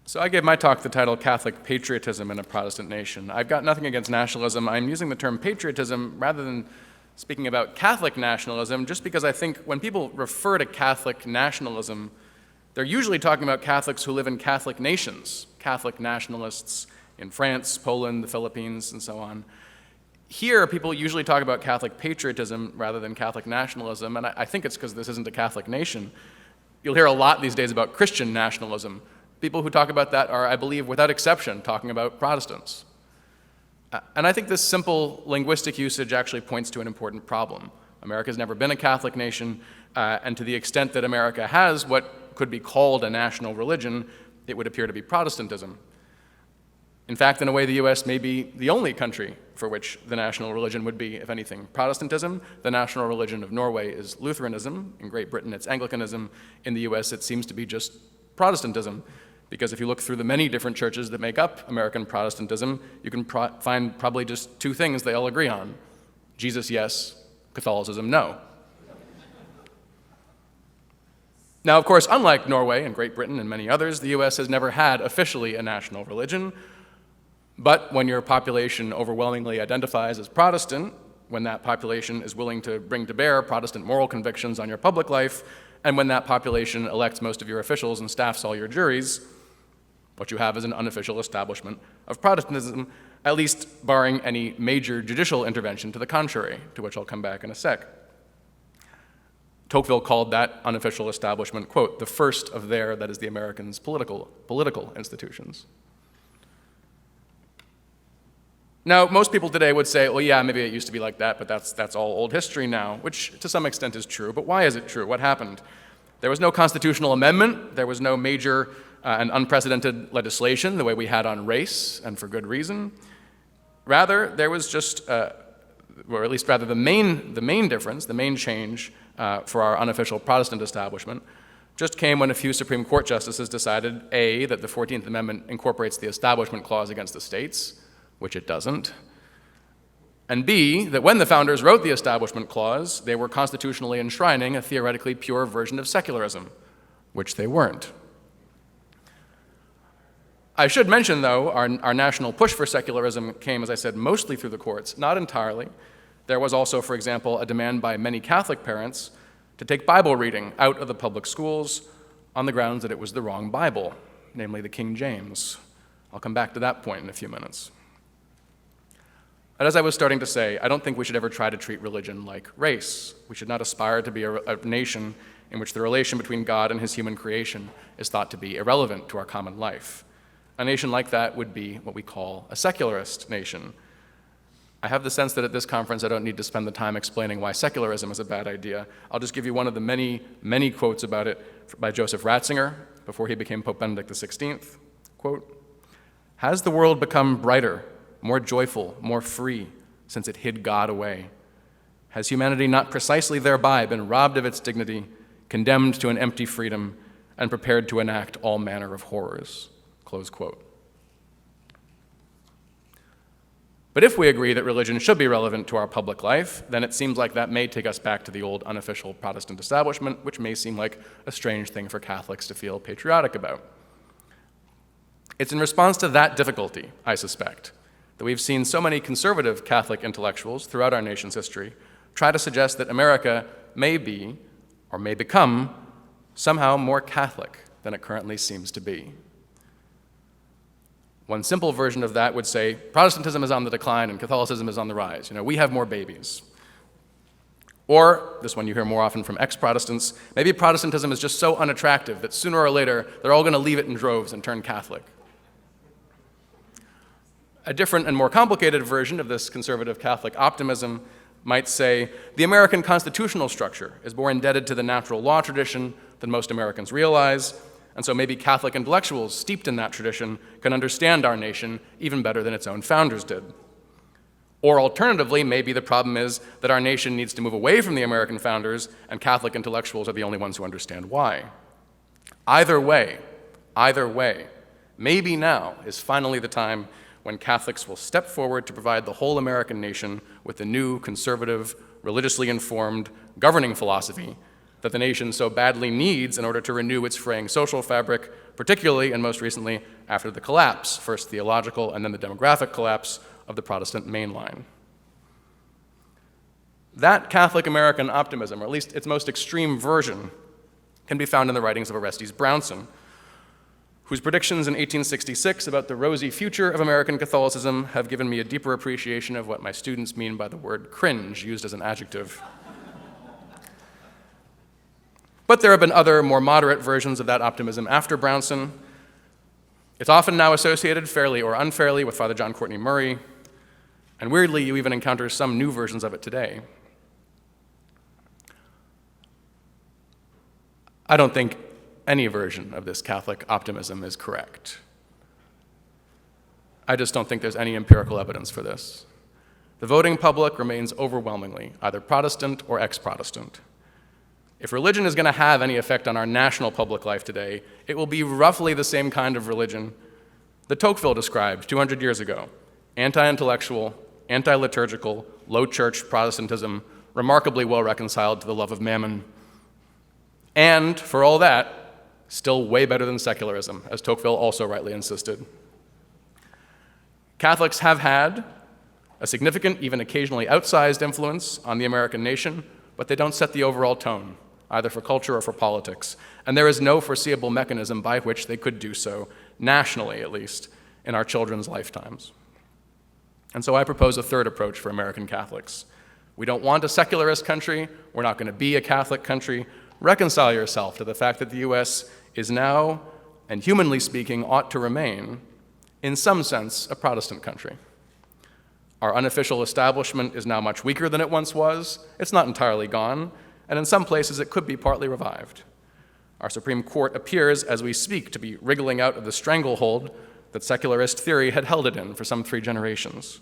So I gave my talk the title Catholic Patriotism in a Protestant Nation. I've got nothing against nationalism. I'm using the term patriotism rather than speaking about Catholic nationalism, just because I think when people refer to Catholic nationalism, they're usually talking about Catholics who live in Catholic nations, Catholic nationalists in France, Poland, the Philippines, and so on. Here, people usually talk about Catholic patriotism rather than Catholic nationalism, and I think it's because this isn't a Catholic nation. You'll hear a lot these days about Christian nationalism. People who talk about that are, I believe, without exception, talking about Protestants. And I think this simple linguistic usage actually points to an important problem. America's never been a Catholic nation, and to the extent that America has what could be called a national religion, it would appear to be Protestantism. In fact, in a way, the US may be the only country for which the national religion would be, if anything, Protestantism. The national religion of Norway is Lutheranism. In Great Britain, it's Anglicanism. In the US, it seems to be just Protestantism. Because if you look through the many different churches that make up American Protestantism, you can find probably just two things they all agree on. Jesus, yes. Catholicism, no. Now, of course, unlike Norway and Great Britain and many others, the US has never had officially a national religion. But when your population overwhelmingly identifies as Protestant, when that population is willing to bring to bear Protestant moral convictions on your public life, and when that population elects most of your officials and staffs all your juries, what you have is an unofficial establishment of Protestantism, at least barring any major judicial intervention to the contrary, to which I'll come back in a sec. Tocqueville called that unofficial establishment, quote, the first of their, that is the Americans' political institutions. Now, most people today would say, well, yeah, maybe it used to be like that, but that's all old history now, which to some extent is true. But why is it true? What happened? There was no constitutional amendment. There was no major and unprecedented legislation the way we had on race, and for good reason. Rather, there was just, or at least rather the main difference, the main change for our unofficial Protestant establishment just came when a few Supreme Court justices decided, A, that the 14th Amendment incorporates the Establishment Clause against the states, which it doesn't, and B, that when the founders wrote the Establishment Clause, they were constitutionally enshrining a theoretically pure version of secularism, which they weren't. I should mention, though, our national push for secularism came, as I said, mostly through the courts, not entirely. There was also, for example, a demand by many Catholic parents to take Bible reading out of the public schools on the grounds that it was the wrong Bible, namely the King James. I'll come back to that point in a few minutes. But as I was starting to say, I don't think we should ever try to treat religion like race. We should not aspire to be a nation in which the relation between God and his human creation is thought to be irrelevant to our common life. A nation like that would be what we call a secularist nation. I have the sense that at this conference I don't need to spend the time explaining why secularism is a bad idea. I'll just give you one of the many, many quotes about it by Joseph Ratzinger before he became Pope Benedict XVI. Quote, "Has the world become brighter, more joyful, more free, since it hid God away? Has humanity not precisely thereby been robbed of its dignity, condemned to an empty freedom, and prepared to enact all manner of horrors?" Close quote. But if we agree that religion should be relevant to our public life, then it seems like that may take us back to the old unofficial Protestant establishment, which may seem like a strange thing for Catholics to feel patriotic about. It's in response to that difficulty, I suspect, that we've seen so many conservative Catholic intellectuals throughout our nation's history try to suggest that America may be, or may become, somehow more Catholic than it currently seems to be. One simple version of that would say, Protestantism is on the decline and Catholicism is on the rise. We have more babies. Or, this one you hear more often from ex-Protestants, maybe Protestantism is just so unattractive that sooner or later they're all going to leave it in droves and turn Catholic. A different and more complicated version of this conservative Catholic optimism might say, the American constitutional structure is more indebted to the natural law tradition than most Americans realize, and so maybe Catholic intellectuals steeped in that tradition can understand our nation even better than its own founders did. Or alternatively, maybe the problem is that our nation needs to move away from the American founders, and Catholic intellectuals are the only ones who understand why. Either way, maybe now is finally the time when Catholics will step forward to provide the whole American nation with a new, conservative, religiously informed governing philosophy that the nation so badly needs in order to renew its fraying social fabric, particularly and most recently after the collapse, first theological and then the demographic collapse of the Protestant mainline. That Catholic American optimism, or at least its most extreme version, can be found in the writings of Orestes Brownson, whose predictions in 1866 about the rosy future of American Catholicism have given me a deeper appreciation of what my students mean by the word cringe, used as an adjective. But there have been other, more moderate versions of that optimism after Brownson. It's often now associated, fairly or unfairly, with Father John Courtney Murray, and weirdly, you even encounter some new versions of it today. I don't think any version of this Catholic optimism is correct. I just don't think there's any empirical evidence for this. The voting public remains overwhelmingly either Protestant or ex-Protestant. If religion is going to have any effect on our national public life today, it will be roughly the same kind of religion that Tocqueville described 200 years ago: anti-intellectual, anti-liturgical, low-church Protestantism, remarkably well reconciled to the love of mammon. And, for all that, still way better than secularism, as Tocqueville also rightly insisted. Catholics have had a significant, even occasionally outsized influence on the American nation, but they don't set the overall tone, either for culture or for politics. And there is no foreseeable mechanism by which they could do so, nationally at least, in our children's lifetimes. And so I propose a third approach for American Catholics. We don't want a secularist country. We're not going to be a Catholic country. Reconcile yourself to the fact that the U.S. is now, and humanly speaking, ought to remain, in some sense, a Protestant country. Our unofficial establishment is now much weaker than it once was. It's not entirely gone, and in some places it could be partly revived. Our Supreme Court appears, as we speak, to be wriggling out of the stranglehold that secularist theory had held it in for some 3 generations.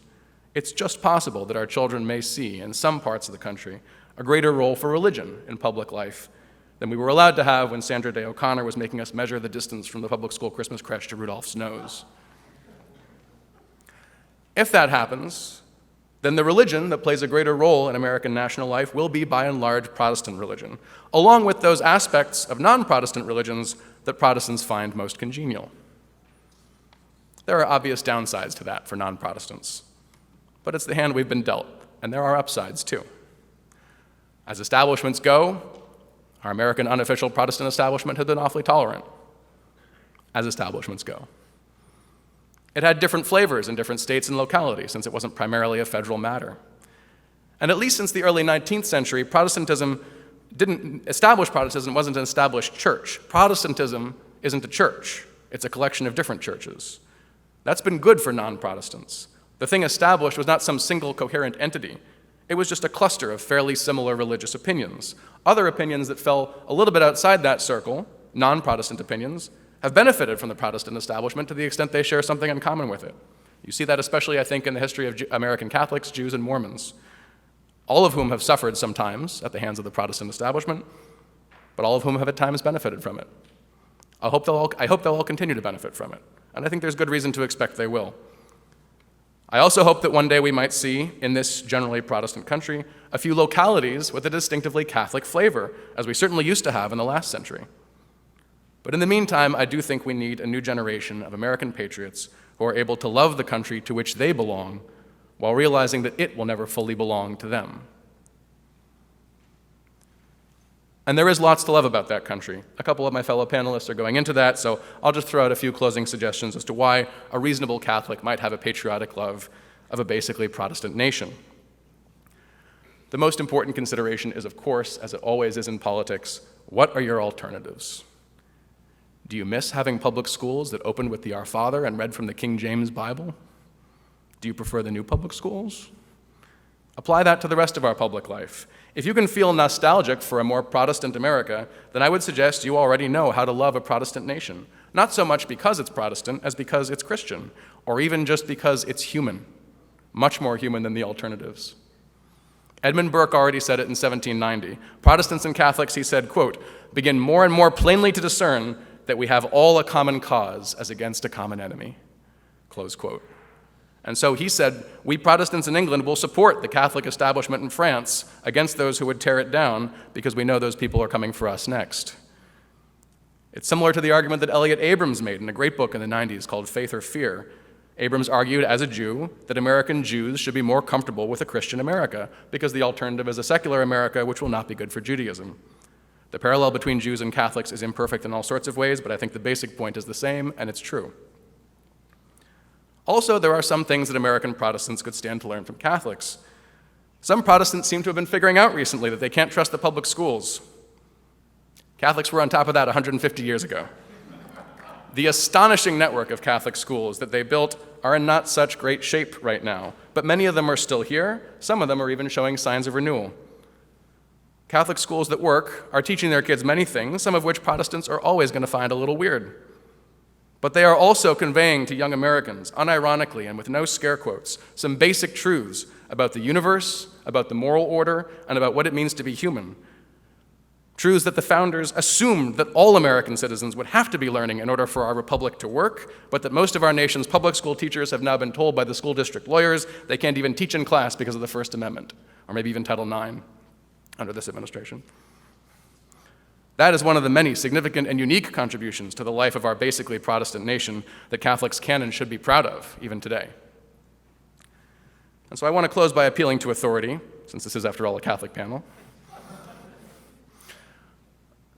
It's just possible that our children may see, in some parts of the country, a greater role for religion in public life than we were allowed to have when Sandra Day O'Connor was making us measure the distance from the public school Christmas crèche to Rudolph's nose. If that happens, then the religion that plays a greater role in American national life will be, by and large, Protestant religion, along with those aspects of non-Protestant religions that Protestants find most congenial. There are obvious downsides to that for non-Protestants, but it's the hand we've been dealt, and there are upsides too. As establishments go, our American unofficial Protestant establishment had been awfully tolerant, as establishments go. It had different flavors in different states and localities, since it wasn't primarily a federal matter. And at least since the early 19th century, Protestantism wasn't an established church. Protestantism isn't a church. It's a collection of different churches. That's been good for non-Protestants. The thing established was not some single coherent entity. It was just a cluster of fairly similar religious opinions. Other opinions that fell a little bit outside that circle, non-Protestant opinions, have benefited from the Protestant establishment to the extent they share something in common with it. You see that especially, I think, in the history of American Catholics, Jews, and Mormons, all of whom have suffered sometimes at the hands of the Protestant establishment, but all of whom have at times benefited from it. I hope they'll all continue to benefit from it, and I think there's good reason to expect they will. I also hope that one day we might see, in this generally Protestant country, a few localities with a distinctively Catholic flavor, as we certainly used to have in the last century. But in the meantime, I do think we need a new generation of American patriots who are able to love the country to which they belong, while realizing that it will never fully belong to them. And there is lots to love about that country. A couple of my fellow panelists are going into that, so I'll just throw out a few closing suggestions as to why a reasonable Catholic might have a patriotic love of a basically Protestant nation. The most important consideration is, of course, as it always is in politics, what are your alternatives? Do you miss having public schools that opened with the Our Father and read from the King James Bible? Do you prefer the new public schools? Apply that to the rest of our public life. If you can feel nostalgic for a more Protestant America, then I would suggest you already know how to love a Protestant nation, not so much because it's Protestant as because it's Christian, or even just because it's human, much more human than the alternatives. Edmund Burke already said it in 1790. Protestants and Catholics, he said, quote, begin more and more plainly to discern that we have all a common cause as against a common enemy, close quote. And so he said, we Protestants in England will support the Catholic establishment in France against those who would tear it down because we know those people are coming for us next. It's similar to the argument that Elliot Abrams made in a great book in the 90s called Faith or Fear. Abrams argued as a Jew that American Jews should be more comfortable with a Christian America because the alternative is a secular America which will not be good for Judaism. The parallel between Jews and Catholics is imperfect in all sorts of ways, but I think the basic point is the same, and it's true. Also, there are some things that American Protestants could stand to learn from Catholics. Some Protestants seem to have been figuring out recently that they can't trust the public schools. Catholics were on top of that 150 years ago. The astonishing network of Catholic schools that they built are in not such great shape right now, but many of them are still here. Some of them are even showing signs of renewal. Catholic schools that work are teaching their kids many things, some of which Protestants are always going to find a little weird. But they are also conveying to young Americans, unironically and with no scare quotes, some basic truths about the universe, about the moral order, and about what it means to be human. Truths that the founders assumed that all American citizens would have to be learning in order for our republic to work, but that most of our nation's public school teachers have now been told by the school district lawyers they can't even teach in class because of the First Amendment, or maybe even Title IX under this administration. That is one of the many significant and unique contributions to the life of our basically Protestant nation that Catholics can and should be proud of, even today. And so I want to close by appealing to authority, since this is, after all, a Catholic panel.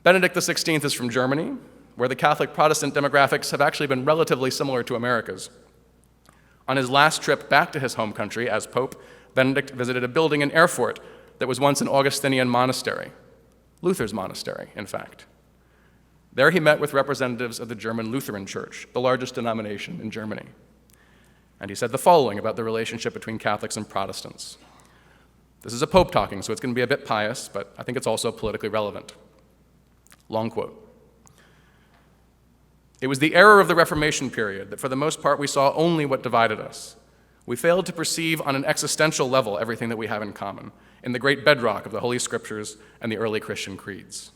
Benedict XVI is from Germany, where the Catholic Protestant demographics have actually been relatively similar to America's. On his last trip back to his home country as Pope, Benedict visited a building in Erfurt that was once an Augustinian monastery. Luther's monastery, in fact. There he met with representatives of the German Lutheran Church, the largest denomination in Germany. And he said the following about the relationship between Catholics and Protestants. This is a pope talking, so it's going to be a bit pious, but I think it's also politically relevant. Long quote. It was the error of the Reformation period that for the most part we saw only what divided us. We failed to perceive on an existential level everything that we have in common, in the great bedrock of the Holy Scriptures and the early Christian creeds.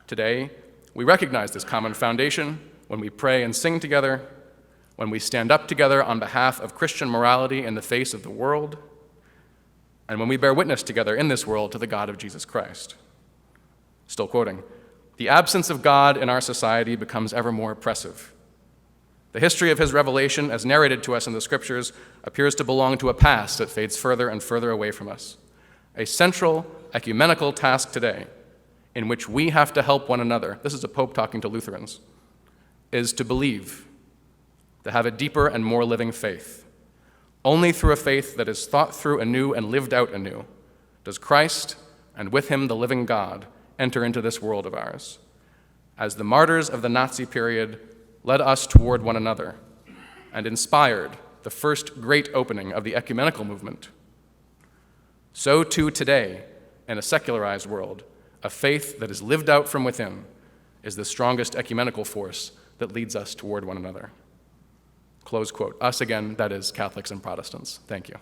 Today, we recognize this common foundation when we pray and sing together, when we stand up together on behalf of Christian morality in the face of the world, and when we bear witness together in this world to the God of Jesus Christ. Still quoting, "The absence of God in our society becomes ever more oppressive. The history of his revelation, as narrated to us in the Scriptures, appears to belong to a past that fades further and further away from us. A central ecumenical task today, in which we have to help one another," this is a pope talking to Lutherans, "is to believe, to have a deeper and more living faith. Only through a faith that is thought through anew and lived out anew does Christ, and with him the living God, enter into this world of ours. As the martyrs of the Nazi period led us toward one another and inspired the first great opening of the ecumenical movement, so too today, in a secularized world, a faith that is lived out from within is the strongest ecumenical force that leads us toward one another." Close quote. Us again, that is Catholics and Protestants. Thank you.